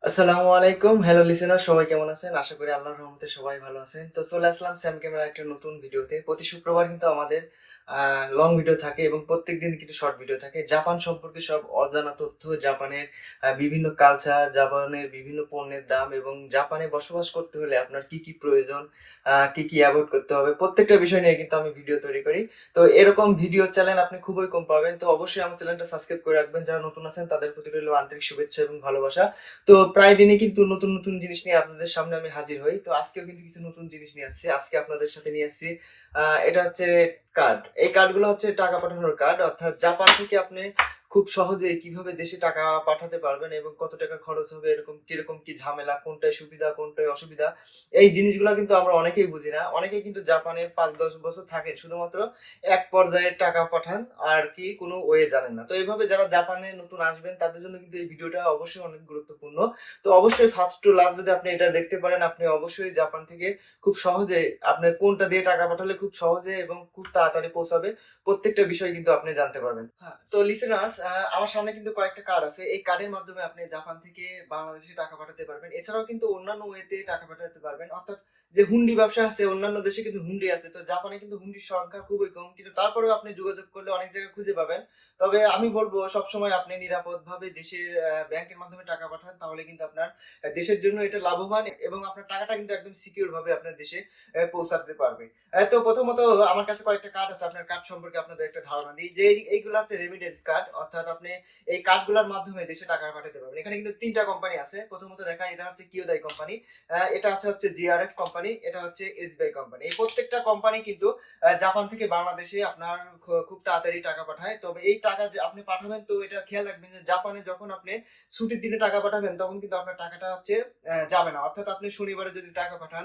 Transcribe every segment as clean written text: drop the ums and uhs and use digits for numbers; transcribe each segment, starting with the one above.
আসসালামু আলাইকুম। Hello listener, সবাই কেমন আছেন? আশা করি আল্লাহর রহমতে সবাই ভালো আছেন। তো চলে আসলাম স্যাম ক্যামেরার একটা নতুন ভিডিওতে। প্রতি শুক্রবার কিন্তু আমাদের লং ভিডিও থাকে এবং প্রত্যেকদিন কিন্তু শর্ট ভিডিও থাকে। জাপান সম্পর্কে সব অজানা তথ্য, জাপানের বিভিন্ন কালচার, জাপানের বিভিন্ন পণ্যের দাম এবং জাপানে বসবাস করতে হলে আপনার কি, কি প্রয়োজন, কি, কি এভয়েড করতে হবে, প্রত্যেকটা বিষয় নিয়ে কিন্তু আমি ভিডিও তৈরি করি। তো এরকম ভিডিও চ্যানেল আপনি খুবই কম পাবেন। তো অবশ্যই আমার চ্যানেলটা সাবস্ক্রাইব করে রাখবেন। যারা নতুন আছেন তাদের প্রতি রইল আন্তরিক শুভেচ্ছা এবং ভালোবাসা। তো প্রায় দিনই কিন্তু নতুন, নতুন জিনিস নিয়ে আপনাদের সামনে আমি হাজির হই। তো আজকেও কিন্তু কিছু নতুন জিনিস নিয়ে আসছি। আজকে আপনাদের সাথে নিয়ে আসছি এটা হচ্ছে কার্ড। এই কার্ডগুলো হচ্ছে টাকা পাঠানোর কার্ড। অর্থাৎ জাপান থেকে আপনি খুব সহজেই কিভাবে দেশে টাকা পাঠাতে পারবেন এবং কত টাকা খরচ হবে, এরকম কিরকম কি ঝামেলা, কোনটায় সুবিধা, কোনটায় অসুবিধা। এই জিনিসগুলো কিন্তু আমরা অনেকেই বুঝি না। অনেকেই কিন্তু জাপানে ৫-১০ বছর থাকেন। শুধুমাত্র এক পর্যায়ে টাকা পাঠান আর কি কোনো ওয়ে জানেন না। তো এইভাবে যারা জাপানে নতুন আসবেন তাদের জন্য কিন্তু এই ভিডিওটা অবশ্যই অনেক গুরুত্বপূর্ণ। তো অবশ্যই ফার্স্ট টু লাস্ট যদি আপনি এটা দেখতে পারেন, আপনি অবশ্যই জাপান থেকে খুব সহজে আপনার কোনটা দিয়ে টাকা পাঠালে খুব সহজে এবং খুব তাড়াতাড়ি পৌঁছাবে, প্রত্যেকটা বিষয় কিন্তু আপনি জানতে পারবেন। হ্যাঁ, তো লিসেনার্স, আমার সামনে কিন্তু কয়েকটা কার্ড আছে। এই কার্ডের মাধ্যমে আপনি জাপান থেকে বাংলাদেশে টাকা পাঠাতে পারবেন। এছাড়াও কিন্তু অন্যান্য ওয়েতে টাকা পাঠাতে পারবেন। অর্থাৎ যে হুন্ডি ব্যবসা আছে, অন্যান্য দেশে কিন্তু হুন্ডি আছে। তো জাপানে কিন্তু হুন্ডির সংখ্যা খুবই কম। কিন্তু তারপরেও আপনি যোগাযোগ করলে অনেক জায়গায় খুঁজে পাবেন। তবে আমি বলব সবসময় আপনি নিরাপদভাবে দেশের ব্যাংকের মাধ্যমে টাকা পাঠান। তাহলে কিন্তু আপনার দেশের জন্য এটা লাভবান এবং আপনার টাকাটা কিন্তু একদম সিকিউর ভাবে আপনার দেশে পৌঁছাতে পারবে। তো প্রথমত আমার কাছে কয়েকটা কার্ড আছে। আপনার কার্ড সম্পর্কে আপনাদের একটা ধারণা দিই যে এইগুলো হচ্ছে রেমিটেন্স কার্ড। অর্থাৎ আপনি এই কার্ডগুলোর মাধ্যমে দেশে টাকা পাঠাতে পারবেন। এখানে কিন্তু ৩ টা কোম্পানি আছে। প্রথমত দেখাই, এটা হচ্ছে কিয়োদাই কোম্পানি, এটা হচ্ছে জিআরএফ কোম্পানি, এটা হচ্ছে এসবিআই কোম্পানি। এই প্রত্যেকটা কোম্পানি কিন্তু জাপান থেকে বাংলাদেশে আপনার খুব তাড়াতাড়ি টাকা পাঠায়। তবে এই টাকা যে আপনি পাঠাবেন, তো এটা খেয়াল রাখবেন যে জাপানে যখন আপনি ছুটির দিনে টাকা পাঠাবেন তখন কিন্তু আপনার টাকাটা হচ্ছে যাবে না। অর্থাৎ আপনি শনিবারে যদি টাকা পাঠান,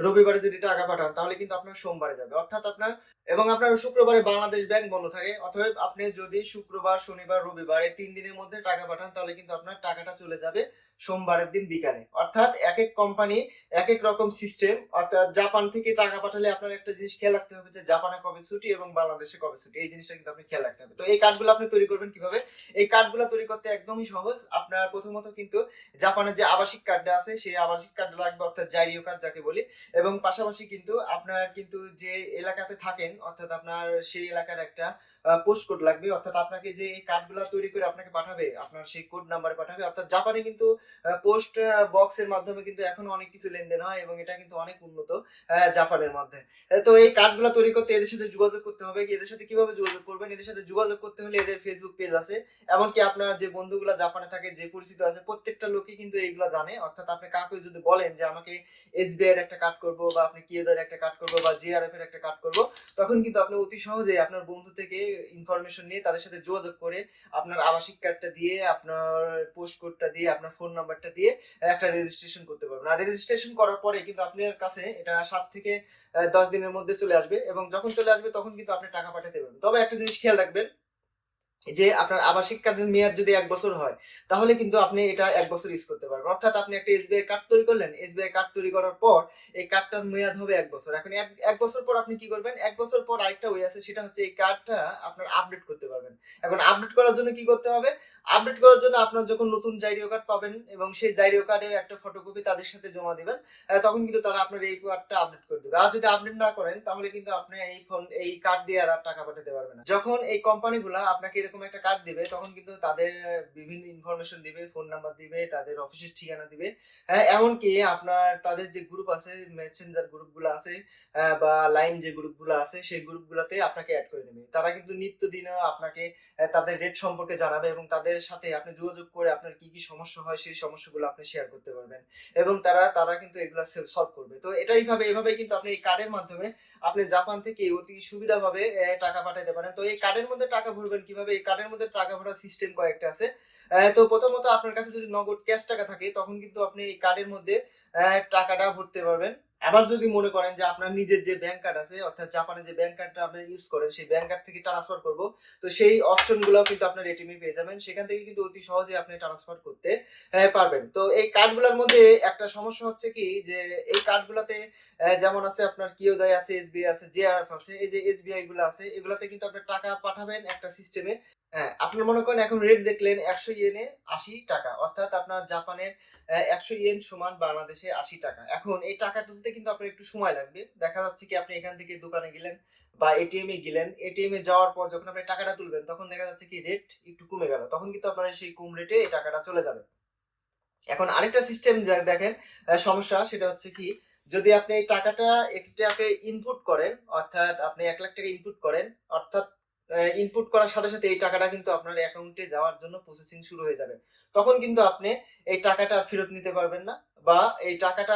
রবিবারে যদি টাকা পাঠান, তাহলে কিন্তু আপনার সোমবারে যাবে। অর্থাৎ আপনার এবং আপনার শুক্রবারে বাংলাদেশ ব্যাংক বন্ধ থাকে। অতএব আপনি যদি শুক্রবার, শনিবার, রবিবার এই ৩ দিনের মধ্যে টাকা পাঠান, তাহলে কিন্তু আপনার টাকাটা চলে যাবে সোমবারের দিন বিকালে। অর্থাৎ একেক কোম্পানি একেক রকম সিস্টেম। অর্থাৎ জাপান থেকে টাকা পাঠালে আপনার একটা জিনিস খেয়াল রাখতে হবে যে জাপানে কবে ছুটি এবং বাংলাদেশে কবে ছুটি। এই জিনিসটা কিন্তু আপনি খেয়াল রাখতে হবে। তো এই কার্ডগুলো আপনি তৈরি করবেন কিভাবে? এই কার্ডগুলো তৈরি করতে একদমই সহজ। আপনার প্রথমত কিন্তু জাপানের যে আবাসিক কার্ডটা আছে সেই আবাসিক কার্ড লাগবে, অর্থাৎ জাইরিও কার্ড যাকে বলি। এবং পাশাপাশি কিন্তু আপনার কিন্তু যে এলাকাতে থাকেন, অর্থাৎ আপনার সেই এলাকার একটা পোস্ট কোড লাগবে। অর্থাৎ আপনাকে যে এই কার্ডগুলো তৈরি করে আপনাকে পাঠাবে, আপনার সেই কোড নাম্বারে পাঠাবে। অর্থাৎ জাপানে কিন্তু পোস্ট বক্সের মাধ্যমে কিন্তু এখনো অনেক কিছু লেনদেন হয় এবং এটা কিন্তু অনেক উন্নত জাপানের মধ্যে। তো এই কার্ডগুলো তৈরি করতে এদের সাথে যোগাযোগ করতে হবে। এদের সাথে কিভাবে যোগাযোগ করবেন? এদের সাথে যোগাযোগ করতে হলে এদের ফেসবুক পেজ আছে। এমনকি আপনার যে বন্ধুগুলা জাপানে থাকে, যে পরিচিত আছে, প্রত্যেকটা লোকই কিন্তু এইগুলা জানে। অর্থাৎ আপনি কাউকে যদি বলেন যে আমাকে এসবিআই এর একটা কার্ড করবো বা আপনি কিয়োদের একটা কার্ড করবো বা জিআরএফ এর একটা কার্ড করবো, তখন কিন্তু আপনি অতি সহজেই আপনার বন্ধু থেকে ইনফরমেশন নিয়ে তাদের সাথে যোগাযোগ করে আপনার আবাসিক কার্ডটা দিয়ে, আপনার পোস্ট কোডটা দিয়ে, আপনার ফোন নাম্বারটা দিয়ে একটা রেজিস্ট্রেশন করতে পারবেন। আর রেজিস্ট্রেশন করার পরে কিন্তু আপনার কাছে এটা ৭ থেকে ১০ দিনের মধ্যে চলে আসবে এবং যখন চলে আসবে তখন কিন্তু আপনি টাকা পাঠাতে পারবেন। তবে একটা জিনিস খেয়াল রাখবেন যে আপনার আবাসিক কার্ডের মেয়াদ যদি ১ বছর হয়, তাহলে কিন্তু আপনি এটা ১ বছর ইউজ করতে পারবেন। অর্থাৎ আপনি একটা এসবিআই কার্ড তৈরি করলেন। এসবিআই কার্ড তৈরি করার পর এই কার্ডটার মেয়াদ হবে ১ বছর। এখন ১ বছর পর আপনি কি করবেন? ১ বছর পর আরেকটা ওয়ে আছে, সেটা হচ্ছে এই কার্ডটা আপনার আপডেট করতে পারবেন। এখন আপডেট করার জন্য কি করতে হবে? আপডেট করার জন্য আপনার যখন নতুন জাইরিও কার্ড পাবেন এবং সেই জাইরিও কার্ডের একটা ফটোকপি তাদের সাথে জমা দিবেন, তখন কিন্তু তারা আপনার এই কার্ডটা আপডেট করে দিবে। আর যদি আপডেট না করেন, তাহলে কিন্তু আপনি এই কার্ড দিয়ে আর টাকা পাঠাতে পারবেন না। যখন এই কোম্পানিগুলা আপনাকে এরকম একটা কার্ড দিবে, তখন কিন্তু তাদের বিভিন্ন ইনফরমেশন দিবে, ফোন নাম্বার দিবে, তাদের অফিসের ঠিকানা দিবে। এমনকি আপনার তাদের যে গ্রুপ আছে, মেসেঞ্জার গ্রুপগুলো আছে বা লাইন যে গ্রুপগুলো আছে, সেই গ্রুপগুলোতে আপনাকে এড করে নেবে। তারা কিন্তু নিত্যদিনও আপনাকে তাদের রেট সম্পর্কে জানাবে এবং তাদের সাথে আপনি যোগাযোগ করে আপনার কি, কি সমস্যা হয় সেই সমস্যাগুলো আপনি শেয়ার করতে পারবেন। এবং তারা কিন্তু এগুলা সলভ করবে। তো এভাবেই কিন্তু আপনি এই কার্ডের মাধ্যমে আপনি জাপান থেকে অতি সুবিধাভাবে টাকা পাঠাতে পারেন। তো এই কার্ডের মধ্যে টাকা ভরবেন কিভাবে? এই কার্ডের মধ্যে টাকা ভরার সিস্টেম কয়েকটা আছে। তো প্রথমত আপনার কাছে যদি নগদ ক্যাশ টাকা থাকে, তখন কিন্তু আপনি এই কার্ডের মধ্যে টাকাটা ভরতে পারবেন। আবার যদি মনে করেন যে আপনার নিজের যে ব্যাংক কার্ড আছে, অর্থাৎ জাপানে যে ব্যাংক কার্ডটা আপনি ইউজ করেন, সেই ব্যাংক কার্ড থেকে ট্রান্সফার করব, তো সেই অপশন গুলাও কিন্তু আপনার এটিএম পেয়ে যাবেন। সেখান থেকে কিন্তু অতি সহজে আপনি ট্রান্সফার করতে পারবেন। তো এই কার্ডগুলোর মধ্যে একটা সমস্যা হচ্ছে কি, যে এই কার্ডগুলাতে যেমন আছে আপনার কিয়োদাই আছে, এসবিআই আছে, জেআরএফ আছে। এই যে এসবিআই গুলো আছে, এগুলাতে কিন্তু আপনি টাকা পাঠাবেন একটা সিস্টেমে। হ্যাঁ, আপনার মনে করেন এখন রেট দেখলেন ১০০ ইয়েনে ৮০ টাকা। অর্থাৎ আপনার জাপানের ১০০ ইয়েন সমান বাংলাদেশে ৮০ টাকা। এখন এই টাকা তুলতে কিন্তু আপনার একটু সময় লাগবে। দেখা যাচ্ছে কি আপনি এখান থেকে দোকানে গেলেন বা এটিএম এ গেলেন। এটিএম এ যাওয়ার পর যখন আপনি টাকাটা তুলবেন তখন দেখা যাচ্ছে কি রেট একটু কমে গেল। তখন কিন্তু আপনার সেই কম রেটে এই টাকাটা চলে যাবে। এখন আরেকটা সিস্টেম দেখেন সমস্যা সেটা হচ্ছে কি যদি আপনি এই টাকাটা এটাকে ইনপুট করেন অর্থাৎ আপনি ১,০০,০০০ টাকা ইনপুট করেন অর্থাৎ ইনপুট করার সাথে, সাথে এই টাকাটা কিন্তু আপনার অ্যাকাউন্টে যাওয়ার জন্য প্রসেসিং শুরু হয়ে যাবে। তখন কিন্তু আপনি এই টাকাটা আর ফেরত নিতে পারবেন না বা এই টাকাটা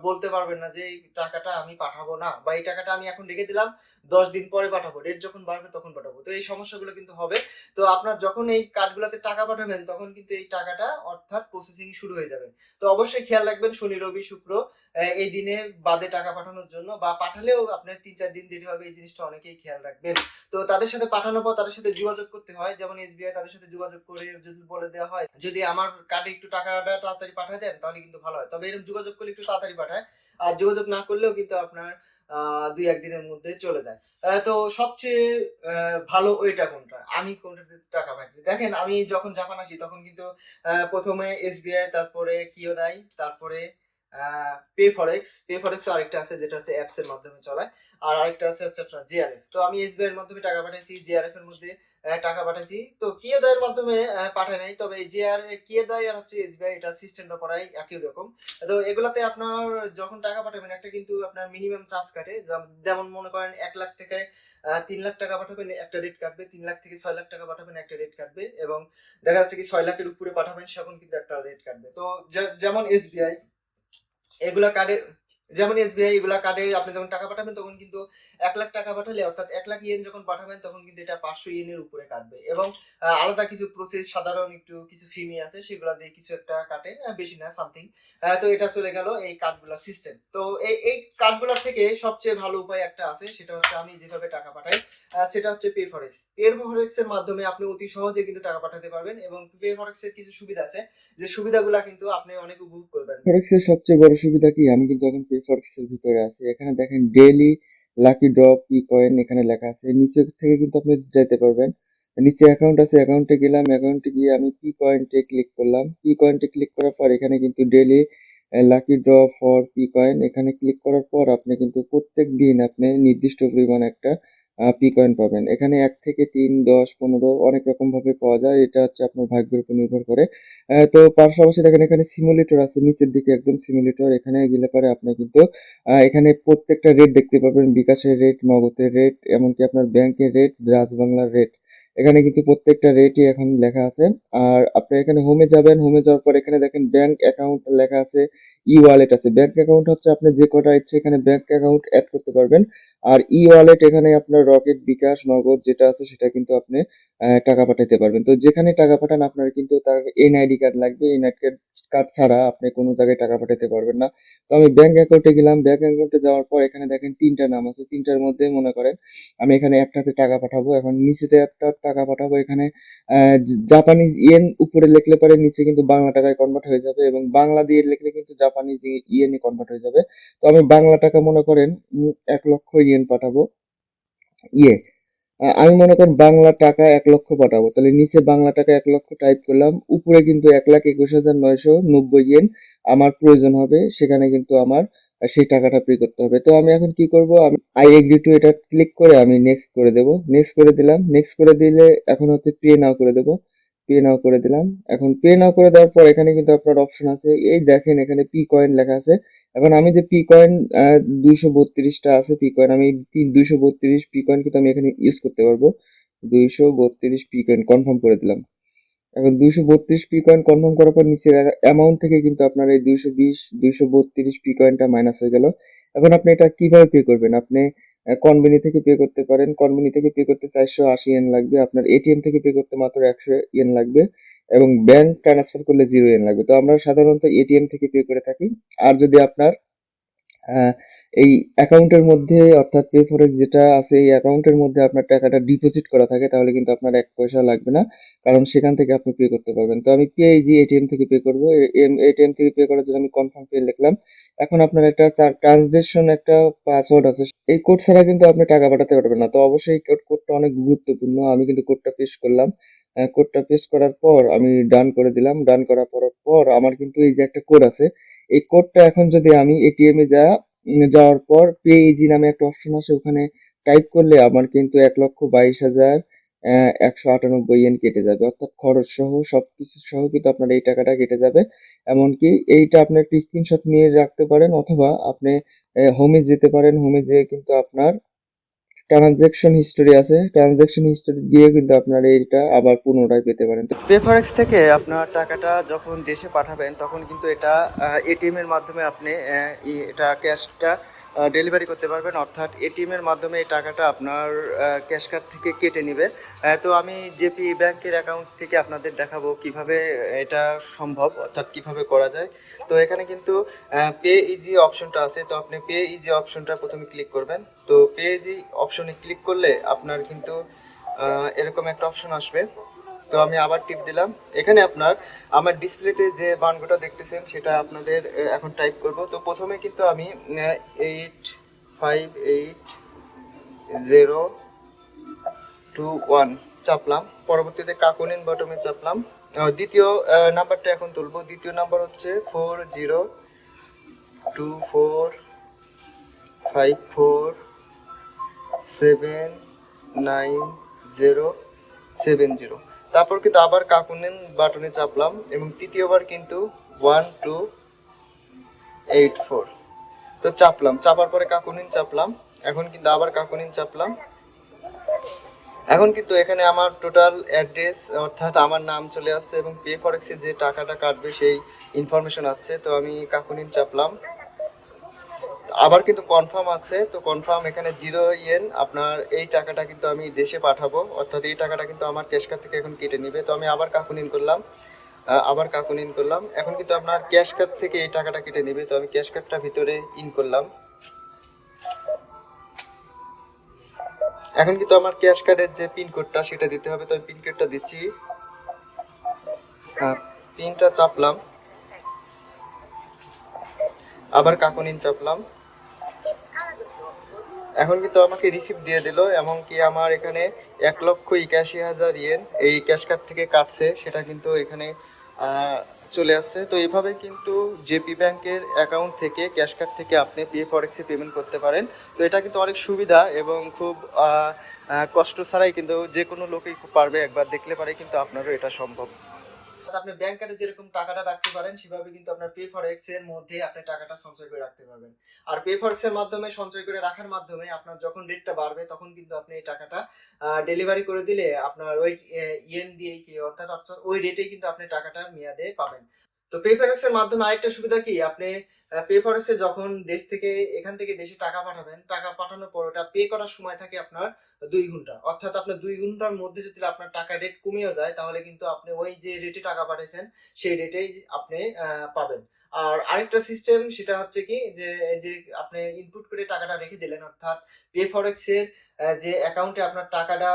বলতে পারবেন না যে এই টাকাটা আমি পাঠাবো না বা এই টাকাটা আমি এখন রেখে দিলাম ১০ দিন পরে পাঠাবো। রেট যখন বাড়বে তখন পাঠাবো। তো এই সমস্যাগুলো কিন্তু হবে। তো আপনার যখন এই কার্ডগুলোতে টাকা পাঠাবেন তখন কিন্তু এই টাকাটা অর্থাৎ প্রসেসিং শুরু হয়ে যাবে। তো অবশ্যই খেয়াল রাখবেন শনি, রবি, শুক্র এই দিনে বাদে টাকা পাঠানোর জন্য বা পাঠালেও আপনার ৩-৪ দিন দেরি হবে এই জিনিসটা অনেকেই খেয়াল রাখবেন। তো তাদের সাথে পাঠানোর পর তাদের সাথে যোগাযোগ করতে হয়। যেমন এসবিআই তাদের সাথে যোগাযোগ করে যদি বলে দেওয়া হয় যদি আমার কার্ডে একটু টাকাটা তাড়াতাড়ি পাঠায় দেন তাহলে কিন্তু ভালো হয়। তবে এরকম যোগাযোগ করলে একটু তাড়াতাড়ি পাঠায়। আর যোগাযোগ না করলেও কিন্তু আপনার ২-১ দিনের মধ্যে চলে যায়। তো সবচেয়ে ভালো ওয়েটা কোনটা? আমি কোনটাতে টাকা পাঠাই? দেখেন আমি যখন জাপান আসি তখন কিন্তু ১ম এ এসবিআই তারপরে কিয়োদাই তারপরে আ পে ফরেক্স এর আরেকটা আছে যেটা হচ্ছে অ্যাপস এর মাধ্যমে চলায়। আর আরেকটা আছে হচ্ছে আপনার জেআরএফ। তো আমি এসবিআই এর মাধ্যমে টাকা পাঠাইছি, জেআরএফ এর মধ্যে টাকা পাঠাইছি। তো কিয়োদয় এর মাধ্যমে পাঠাই নাই। তবে কিয়োদয় আর হচ্ছে এসবিআই এটা সিস্টেমটা প্রায় একই রকম। তো এগুলাতে আপনার যখন টাকা পাঠাবেন একটা কিন্তু আপনার মিনিমাম চার্জ কাটে। যেমন মনে করেন ১,০০,০০০ থেকে ৩,০০,০০০ টাকা পাঠাবেন একটা রেট কাটবে, ৩,০০,০০০ থেকে ৬,০০,০০০ টাকা পাঠাবেন একটা রেট কাটবে এবং দেখা যাচ্ছে কি ৬,০০,০০০ এর উপরে পাঠাবেন তখন কিন্তু একটা রেট কাটবে। তো যেমন এসবিআই এগুলা কার্ডে যেমন এসবিআই এগুলা কার্ডে আপনি যখন টাকা পাঠাবেন তখন কিন্তু ১,০০,০০০ টাকা পাঠালে অর্থাৎ ১,০০,০০০ ইয়েন যখন পাঠাবেন তখন কিন্তু এটা ৫০০ ইয়েনের উপরে কাটবে এবং আলাদা কিছু প্রসেস সাধারণ একটু কিছু ফি আছে সেগুলা দিয়ে কিছু একটা কাটে বেশি না সামথিং। তো এটা চলে গেল এই কার্ডগুলার সিস্টেম। তো এই কার্ডগুলার থেকে সবচেয়ে ভালো উপায় একটা আছে সেটা হচ্ছে আমি যেভাবে টাকা পাঠাই সেটা হচ্ছে পে ফরেক্স। পে ফরেক্স এর মাধ্যমে আপনি অতি সহজে কিন্তু টাকা পাঠাতে পারবেন এবং পে ফরেক্স এর কিছু সুবিধা আছে যে সুবিধাগুলা কিন্তু আপনি অনেক উপভোগ করবেন। ফরেক্স এর সবচেয়ে বড় সুবিধা কি আমি কিন্তু এখন পে ফরেক্স এর ভিতরে আছি। এখানে দেখেন daily lucky draw P coin এখানে লেখা আছে। নিচে থেকে কিন্তু আপনি যেতে পারবেন। নিচে অ্যাকাউন্ট আছে, অ্যাকাউন্টে গেলাম, অ্যাকাউন্টে গিয়ে আমি পি কয়েনটে ক্লিক করলাম। পি কয়েনটে ক্লিক করার পর এখানে কিন্তু daily lucky draw for P coin এখানে ক্লিক করার পর আপনি কিন্তু প্রত্যেক দিন আপনি নির্দিষ্ট পরিমাণ একটা পি কয়েন পাবেন। এখানে ১ থেকে ৩, ১০, ১৫ অনেক রকম ভাবে পাওয়া যায়। এটা হচ্ছে আপনার ভাগ্যের উপর নির্ভর করে। তো পাশাপাশি দেখেন এখানে সিমুলেটর আছে নিচের দিকে একদম সিমুলেটর এখানে গেলে পরে আপনি কিন্তু এখানে প্রত্যেকটা রেট দেখতে পাবেন বিকাশের রেট নগদের রেট এমনকি আপনার ব্যাংকের রেট রাজবাংলার রেট এখানে কিন্তু প্রত্যেকটা রেটই এখন লেখা আছে। আর আপনি এখানে হোমে যাবেন, হোমে যাওয়ার পর এখানে দেখেন ব্যাংক অ্যাকাউন্ট লেখা আছে, ই ওয়ালেট আছে। ব্যাংক অ্যাকাউন্ট হচ্ছে আপনি যে কটা ইচ্ছে এখানে ব্যাংক অ্যাকাউন্ট অ্যাড করতে পারবেন। আর ই ওয়ালেট এখানে আপনার রকেট বিকাশ নগদ যেটা আছে সেটা কিন্তু আপনি টাকা পাঠাতে পারবেন। তো যেখানে টাকা পাঠান আপনার কিন্তু তার এনআইডি কার্ড লাগবে। এনআইডি কার্ড ছাড়া আপনি কোনো জায়গায় টাকা পাঠাতে পারবেন না। তো আমি ব্যাংক অ্যাকাউন্টে গেলাম। ব্যাংক অ্যাকাউন্টে যাওয়ার পর এখানে দেখেন ৩ টা নাম আছে। ৩ টার মধ্যে মনে করেন আমি এখানে একটাতে টাকা পাঠাবো। এখন নিচেতে একটা টাকা পাঠাবো। এখানে জাপানিজ ইয়েন উপরে লিখলে পরে নিচে কিন্তু বাংলা টাকায় কনভার্ট হয়ে যাবে এবং বাংলা দিয়ে লিখলে কিন্তু জাপানিজ ইয়েনে কনভার্ট হয়ে যাবে। তো আমি বাংলা টাকা মনে করেন ১,০০,০০০ ইয়েন পাঠাবো। ইয়ে আমি মনে করেন বাংলা টাকা ১,০০,০০০ পাঠাবো। তাহলে নিচে বাংলা টাকা ১,০০,০০০ টাইপ করলাম। উপরে কিন্তু ১,২১,৯৯০ ইয়েন আমার প্রয়োজন হবে। সেখানে কিন্তু আমার সেই টাকাটা পে করতে হবে। তো আমি এখন কি করব? আমি আই এগ্রি টু এটা ক্লিক করে আমি নেক্সট করে দেব। নেক্সট করে দিলাম। নেক্সট করে দিলে এখন হচ্ছে পে নাও করে দেব। পে নাও করে দিলাম। এখন পে নাও করে দেওয়ার পর এখানে কিন্তু আপনার অপশন আছে। এই দেখেন এখানে পি কয়েন লেখা আছে। এখন আমি যে পি কয়েন ২৩২ টা আছে পি কয়েন আমি ২৩২ পি কয়েন কিন্তু আমি এখানে ইউজ করতে পারবো। ২৩২ পি কয়েন কনফার্ম করে দিলাম। এখন ২৩২ পি কয়েন কনফার্ম করার পর নিচের অ্যামাউন্ট থেকে কিন্তু আপনার এই ২৩২ পি কয়েনটা মাইনাস হয়ে গেল। এখন আপনি এটা কিভাবে পে করবেন? আপনি কনবিনি থেকে পে করতে পারেন। কনবিনি থেকে পে করতে ৪৮০ ইয়েন লাগবে। আপনার এটিএম থেকে পে করতে মাত্র ১০০ ইয়েন লাগবে এবং ব্যাংক ট্রান্সফার করলে 0 ইয়েন লাগবে। তো আমরা সাধারণত এটিএম থেকে পে করে থাকি। আর যদি আপনার আহ, এই অ্যাকাউন্টের মধ্যে অর্থাৎ পে ফরেক্স যেটা আছে এই অ্যাকাউন্টের মধ্যে আপনার টাকাটা ডিপোজিট করা থাকে তাহলে কিন্তু আপনার ১ পয়সা লাগবে না কারণ সেখান থেকে আপনি পে করতে পারবেন। তো আমি পেইজি এটিএম থেকে পে করবো। এটিএম থেকে পে করার জন্য আমি কনফার্ম পে লিখলাম। এখন আপনার একটা ট্রানজেকশন একটা পাসওয়ার্ড আছে। এই কোড ছাড়া কিন্তু আপনি টাকা পাঠাতে পারবেন না। তো অবশ্যই এই কোডটা অনেক গুরুত্বপূর্ণ। আমি কিন্তু কোডটা পেশ করলাম। কোডটা পেস্ট করার পর আমি ডান করে দিলাম। ডান করার পর আমার কিন্তু এই যে একটা কোড আছে, এই কোডটা এখন যদি আমি এটিএম এ যাওয়ার পর পে ইজি নামে একটা অপশন আসে, ওখানে টাইপ করলে আমার কিন্তু ১,২২,১৯৮ ইয়েন কেটে যাবে, অর্থাৎ খরচ সহ সবকিছু সহ কিন্তু আপনার এই টাকাটা কেটে যাবে। এমনকি এইটা আপনি একটা স্ক্রিনশট নিয়ে রাখতে পারেন, অথবা আপনি হোমে যেতে পারেন। হোমে যেয়ে কিন্তু আপনার ট্রানজাকশন হিস্টোরি আছে, ট্রানজাকশন হিস্টোরি দিয়ে কিন্তু আপনার এইটা আবার পুনরায় পেতে পারেন। পেফারেক্স থেকে আপনার টাকাটা যখন দেশে পাঠাবেন তখন কিন্তু এটা এটিএম এর মাধ্যমে আপনি এটা ক্যাশটা ডেলিভারি করতে পারবেন, অর্থাৎ এটিএম এর মাধ্যমে এই টাকাটা আপনার ক্যাশ কার্ড থেকে কেটে নেবে। তো আমি জেপি ব্যাংকের অ্যাকাউন্ট থেকে আপনাদের দেখাবো কিভাবে এটা সম্ভব, অর্থাৎ কিভাবে করা যায়। তো এখানে কিন্তু পে ইজি অপশনটা আছে, তো আপনি পে ইজি অপশনটা প্রথমে ক্লিক করবেন। তো পে ইজি অপশনে ক্লিক করলে আপনার কিন্তু এরকম একটা অপশন আসবে। তো আমি আবার টিপ দিলাম। এখানে আপনার আমার ডিসপ্লেতে যে বানগোটা দেখতেছেন সেটা আপনাদের এখন টাইপ করব। তো প্রথমে কিন্তু আমি 858021 চাপলাম, পরবর্তীতে কাকুনিন বটমে চাপলাম। দ্বিতীয় নাম্বারটা এখন তুলবো। দ্বিতীয় নাম্বার হচ্ছে 4024547070। তারপর কিন্তু আবার কাকুনিন বাটনে চাপলাম এবং তৃতীয়বার কিন্তু 1284 তো চাপলাম। চাপার পরে কাকুনিন চাপলাম, এখন কিন্তু আবার কাকুনিন চাপলাম। এখন কিন্তু এখানে আমার টোটাল অ্যাড্রেস অর্থাৎ আমার নাম চলে আসছে এবং পে ফরেক্সে যে টাকাটা কাটবে সেই ইনফরমেশন আছে। তো আমি কাকুনিন চাপলাম, আবার কিন্তু কনফার্ম আছে। তো কনফার্ম, এখানে 0 ইয়েন আপনার এই টাকাটা কিন্তু আমি দেশে পাঠাবো, অর্থাৎ এই টাকাটা কিন্তু আমার ক্যাশ কার্ড থেকে এখন কেটে নিবে। তো আমি আবার কাকুনিন করলাম, আবার কাকুনিন করলাম। এখন কিন্তু আপনার ক্যাশ কার্ড থেকে এই টাকাটা কেটে নেবে। তো আমি ক্যাশ কার্ডটা ভিতরে ইন করলাম। এখন কিন্তু আমার ক্যাশ কার্ডের যে পিন কোডটা সেটা দিতে হবে। তো আমি পিন কোডটা দিচ্ছি, পিনটা চাপলাম, আবার কাকুনিন চাপলাম। এখন কিন্তু আমাকে রিসিপ্ট দিয়ে দিল, এমনকি আমার এখানে 1,81,000 ইয়েন এই ক্যাশ কার্ড থেকে কাটছে, সেটা কিন্তু এখানে আহ, চলে আসছে। তো এইভাবে কিন্তু জেপি ব্যাংকের অ্যাকাউন্ট থেকে ক্যাশ কার্ড থেকে আপনি পে ফরেক্সে পেমেন্ট করতে পারেন। তো এটা কিন্তু অনেক সুবিধা এবং খুব কষ্ট ছাড়াই কিন্তু যে কোনো লোকই পারবে, একবার দেখলে পারে কিন্তু আপনারও এটা সম্ভব। আপনি ব্যাংক কার্ডে যেরকম টাকাটা রাখতে পারেন সেভাবে কিন্তু আপনার পে ফরেক্স এর মধ্যে আপনি টাকাটা সঞ্চয় করে রাখতে পারবেন। আর পে ফরেক্স এর মাধ্যমে সঞ্চয় করে রাখার মাধ্যমে আপনার যখন রেটটা বাড়বে তখন কিন্তু আপনি এই টাকাটা ডেলিভারি করে দিলে আপনার ওই ইয়েন দিয়েই কি অর্থাৎ ওই রেটেই কিন্তু আপনি টাকাটা মেয়াদে পাবেন। তো পে ফরেক্স এর মাধ্যমে আরেকটা সুবিধা কি, আপনি পে ফরেক্সে যখন দেশ থেকে এখান থেকে দেশে টাকা পাঠাবেন, টাকা পাঠানোর পর ওটা পে করার সময় থাকে আপনার 2 ঘন্টা, অর্থাৎ আপনার 2 ঘন্টার মধ্যে যদি আপনার টাকা রেট কমিয়ে যায় তাহলে কিন্তু আপনি ওই যে রেটে টাকা পাঠিয়েছেন সেই রেটেই আপনি পাবেন। আর আরেকটা সিস্টেম সেটা হচ্ছে কি যে এই যে আপনি ইনপুট করে টাকাটা রেখে দিলেন, অর্থাৎ পে ফরেক্স এর যে অ্যাকাউন্টে আপনার টাকাটা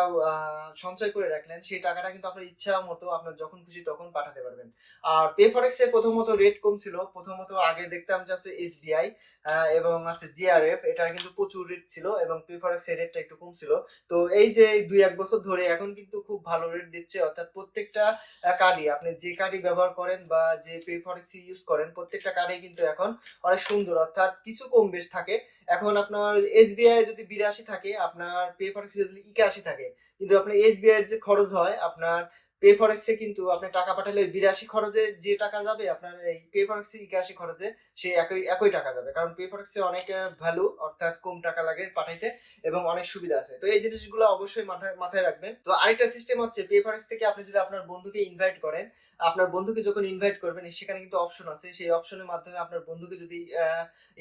সঞ্চয় করে রাখলেন সেই টাকাটা কিন্তু আপনার ইচ্ছা মতো আপনার যখন খুশি তখন পাঠাতে পারবেন। আর পে ফরেক্স এর প্রথমত রেট কম ছিল, প্রথমত আগে দেখতাম যে আছে এসবিআই এবং আছে জিআরএফ, এটা কিন্তু প্রচুর রেট ছিল এবং পে ফরেক্স এর রেটটা একটু কম ছিল। তো এই যে 2-1 বছর ধরে এখন কিন্তু খুব ভালো রেট দিচ্ছে, অর্থাৎ প্রত্যেকটা কার্ডই আপনি যে কার্ডই ব্যবহার করেন বা যে পে ফরেক্স ইউজ করেন প্রত্যেকটা কার্ডই কিন্তু এখন অনেক সুন্দর, অর্থাৎ কিছু কম বেশ থাকে। এখন আপনার এসবিআই যদি 82 থাকে, আপনার পে ফরেক্স যদি 81 থাকে, কিন্তু আপনার এসবিআই এর যে খরচ হয় আপনার পে ফরেক্সে কিন্তু আপনি টাকা পাঠালে 82 খরচে যে টাকা যাবে আপনার এই পে ফরেক্সে 81 খরচে সে একই একই টাকা যাবে, কারণ পে ফরেক্সে অনেক ভ্যালু অর্থাৎ কম টাকা লাগে পাঠাইতে এবং অনেক সুবিধা আছে। তো এই জিনিসগুলো অবশ্যই মাথায় মাথায় রাখবেন। তো আরেকটা সিস্টেম হচ্ছে পে ফরেক্স থেকে আপনি যদি আপনার বন্ধুকে ইনভাইট করেন, আপনার বন্ধুকে যখন ইনভাইট করবেন সেখানে কিন্তু অপশন আছে, সেই অপশনের মাধ্যমে আপনার বন্ধুকে যদি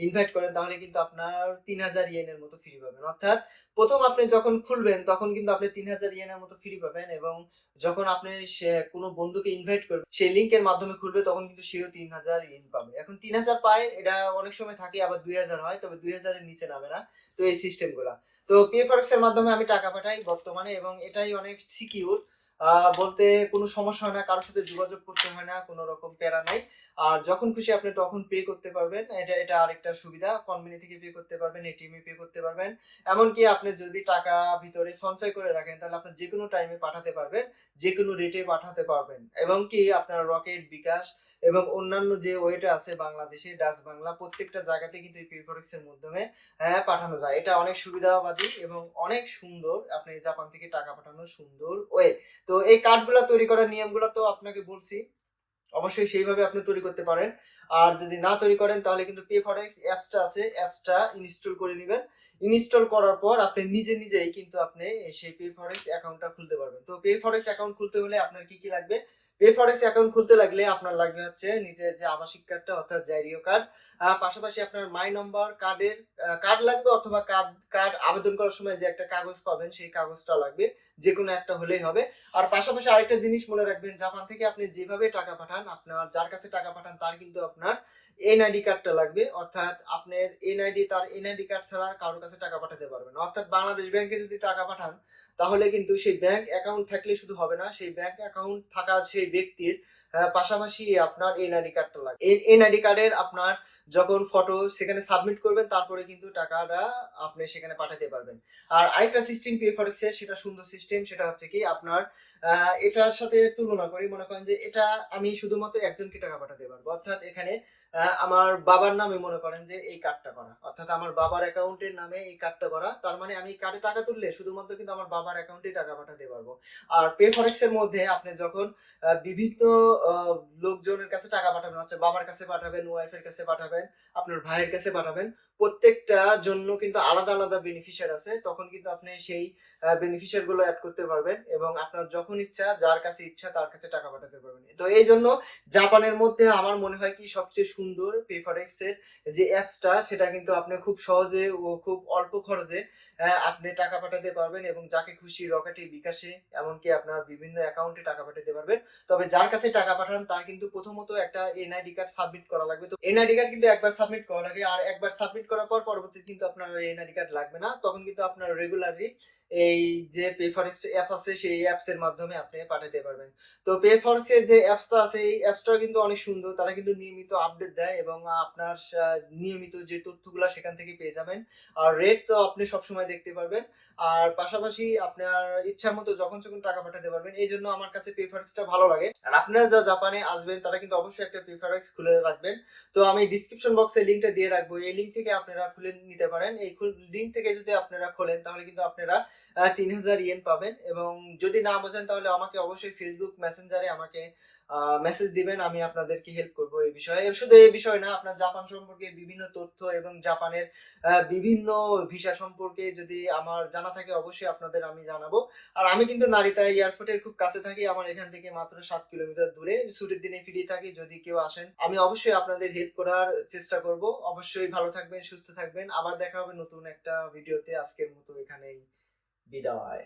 ইনভাইট করেন তাহলে কিন্তু আপনার 3,000 ইয়েনের মতো ফ্রি পাবেন, অর্থাৎ প্রথম আপনি যখন খুলবেন তখন কিন্তু আপনি 3,000 ইয়েনের মতো ফ্রি পাবেন এবং যখন আপনি কোনো বন্ধুকে ইনভাইট করবেন সেই লিংকের মাধ্যমে খুলবে তখন কিন্তু সেও 3,000 ইয়েন পাবে। এখন 3,000 পায়, এটা অনেক সময় থাকে আবার 2,000 হয়, তবে 2,000-এর নিচে নামে না। তো এই সিস্টেম গুলা, তো পে ফরেক্স এর মাধ্যমে আমি টাকা পাঠাই বর্তমানে এবং এটাই অনেক সিকিউর। বলতে কোনো সমস্যা হয় না, কারোর সাথে যোগাযোগ করতে হয় না, কোনো রকম প্যারা নাই। আর যখন খুশি আপনি তখন পে করতে পারবেন, এটা আরেকটা সুবিধা। কনবিনি থেকে পে করতে পারবেন, এটিএম এ পে করতে পারবেন। এমনকি আপনি যদি টাকা ভিতরে সঞ্চয় করে রাখেন তাহলে আপনি যে কোনো টাইমে পাঠাতে পারবেন, যে কোনো রেটে পাঠাতে পারবেন। এবং কি আপনার রকেট, বিকাশ এবং অন্যান্য যে ওয়েটা আছে বাংলাদেশে, ডাচ বাংলা, প্রত্যেকটা জায়গাতে কিন্তু এই পেফরেক্স এর মাধ্যমে পাঠানো যায়। এটা অনেক সুবিধাবাদী এবং অনেক সুন্দর। আপনি জাপান থেকে টাকা পাঠানোর সুন্দর ওয়ে। তো এই কার্ডগুলা তৈরি করার নিয়মগুলো তো আপনাকে বলছি, অবশ্যই সেইভাবে আপনি তৈরি করতে পারেন। আর যদি না তৈরি করেন তাহলে কিন্তু পে ফরেক্স অ্যাপসটা আছে, অ্যাপসটা ইনস্টল করে নেবেন। ইনস্টল করার পর আপনি নিজে নিজেই কিন্তু আপনি সেই পে ফরেক্স অ্যাকাউন্টটা খুলতে পারবেন। তো পে ফরেক্স অ্যাকাউন্ট খুলতে হলে আপনার কি কি লাগবে? পে ফরেক্স অ্যাকাউন্ট খুলতে লাগলে আপনার লাগবে হচ্ছে নিজের যে আবাসিক কার্ডটা অর্থাৎ জাইরিও কার্ড, পাশাপাশি আপনার মাই নম্বর কার্ডের কার্ড লাগবে, অথবা কার্ড কার্ড আবেদন করার সময় যে একটা কাগজ পাবেন সেই কাগজটা লাগবে, যে কোনো একটা হলেই হবে। আর পাশাপাশি আরেকটা জিনিস মনে রাখবেন, জাপান থেকে আপনি যেভাবে টাকা পাঠান, আপনার যার কাছে টাকা পাঠান তার কিন্তু আপনার এনআইডি কার্ডটা লাগবে। অর্থাৎ আপনার এনআইডি, তার এনআইডি কার্ড ছাড়া কারোর কাছে টাকা পাঠাতে পারবেন না। অর্থাৎ বাংলাদেশ ব্যাংকে যদি টাকা পাঠান তাহলে কিন্তু সেই ব্যাংক অ্যাকাউন্ট থাকলে শুধু হবে না, সেই ব্যাংক অ্যাকাউন্ট থাকা সেই ব্যক্তির পাশাপাশি আপনার এনআইডি কার্ডটা লাগবে। এই এনআইডি কার্ডের আপনার যখন ফটো সেখানে সাবমিট করবেন তারপরে কিন্তু টাকাটা আপনি সেখানে পাঠাতে পারবেন। আর আরেকটা সিস্টেম পে ফরেক্সের, সেটা সুন্দর সিস্টেম, সেটা হচ্ছে কি আপনার এটার সাথে তুলনা করি, মনে করেন যে এটা আমি শুধুমাত্র একজনকে টাকা পাঠাতে পারবো। অর্থাৎ এখানে আমার বাবার নামে মনে করেন যে এই কার্ডটা করা, অর্থাৎ আমার বাবার অ্যাকাউন্টের নামে এই কার্ডটা করা, তার মানে আমি কার্ডে টাকা তুললে শুধুমাত্র কিন্তু আমার বাবার অ্যাকাউন্টে টাকা পাঠাতে পারবো। আর পে ফরেক্স এর মধ্যে আপনি যখন বিভিন্ন আহ, লোকজনের কাছে টাকা পাঠাবেন, হচ্ছে বাবার কাছে পাঠাবেন, ওয়াইফের কাছে পাঠাবেন, আপনার ভাইয়ের কাছে পাঠাবেন, প্রত্যেকটা জন্য কিন্তু আলাদা আলাদা বেনিফিশিয়ার আছে। তখন কিন্তু আপনি সেই বেনিফিশিয়ার গুলো অ্যাড করতে পারবেন এবং আপনার যখন ইচ্ছা যার কাছে ইচ্ছা তার কাছে টাকা পাঠাতে পারবেন। তো এই জন্য জাপানের মধ্যে আমার মনে হয় কি সবচেয়ে সুন্দর পেফারেক্স এর যে অ্যাপসটা, সেটা কিন্তু আপনি খুব সহজে ও খুব অল্প খরচে আপনি টাকা পাঠাতে পারবেন এবং যাকে খুশি রকেটে, বিকাশে, এমনকি আপনার বিভিন্ন অ্যাকাউন্টে টাকা পাঠাতে পারবেন। তবে যার কাছে টাকা পাঠান তার কিন্তু প্রথমত একটা এনআইডি কার্ড সাবমিট করা লাগবে। তো এনআইডি কার্ড কিন্তু একবার সাবমিট করা লাগে, আর একবার সাবমিট করার পর পরবর্তীতে কিন্তু আপনার এনআইডি কার্ড লাগবে না। তখন কিন্তু আপনার রেগুলারলি এই যে পে ফরেক্স অ্যাপস আছে সেই অ্যাপস এর মাধ্যমে আপনি পাঠাতে পারবেন। তো পে ফরেক্স এর যে অ্যাপসটা আছে এই অ্যাপসটা কিন্তু অনেক সুন্দর, তারা কিন্তু নিয়মিত আপডেট দেয় এবং আপনার নিয়মিত যে তথ্যগুলো সেখান থেকে পেয়ে যাবেন। আর রেট তো আপনি সবসময় দেখতে পারবেন। আর পাশাপাশি আপনার ইচ্ছা মতো যখন যখন টাকা পাঠাতে পারবেন। এই জন্য আমার কাছে পে ফরেক্সটা ভালো লাগে। আর আপনারা যা জাপানে আসবেন তারা কিন্তু অবশ্যই একটা পে ফরেক্স খুলে রাখবেন। তো আমি ডিসক্রিপশন বক্সে লিংকটা দিয়ে রাখবো, এই লিংক থেকে আপনারা খুলে নিতে পারেন। এই লিংক থেকে যদি আপনারা খোলেন তাহলে কিন্তু আপনারা 3000 ইয়েন পাবেন। এবং যদি না বোঝেন তাহলে আমাকে অবশ্যই ফেসবুক মেসেঞ্জারে আমাকে মেসেজ দিবেন, আমি আপনাদেরকে হেল্প করবো এই বিষয়ে। শুধু এই বিষয় না, আপনার জাপান সম্পর্কে বিভিন্ন তথ্য এবং জাপানের বিভিন্ন ভিসা সম্পর্কে যদি আমার জানা থাকে অবশ্যই আপনাদের আমি জানাবো। আর আমি কিন্তু নারিতা এয়ারপোর্টের খুব কাছে থাকি, আমার এখান থেকে মাত্র 7 কিলোমিটার দূরে। ছুটির দিনে ফ্রি থাকি, যদি কেউ আসেন আমি অবশ্যই আপনাদের হেল্প করার চেষ্টা করব। অবশ্যই ভালো থাকবেন, সুস্থ থাকবেন, আবার দেখা হবে নতুন একটা ভিডিওতে। আজকের মতো এখানেই বিদায়।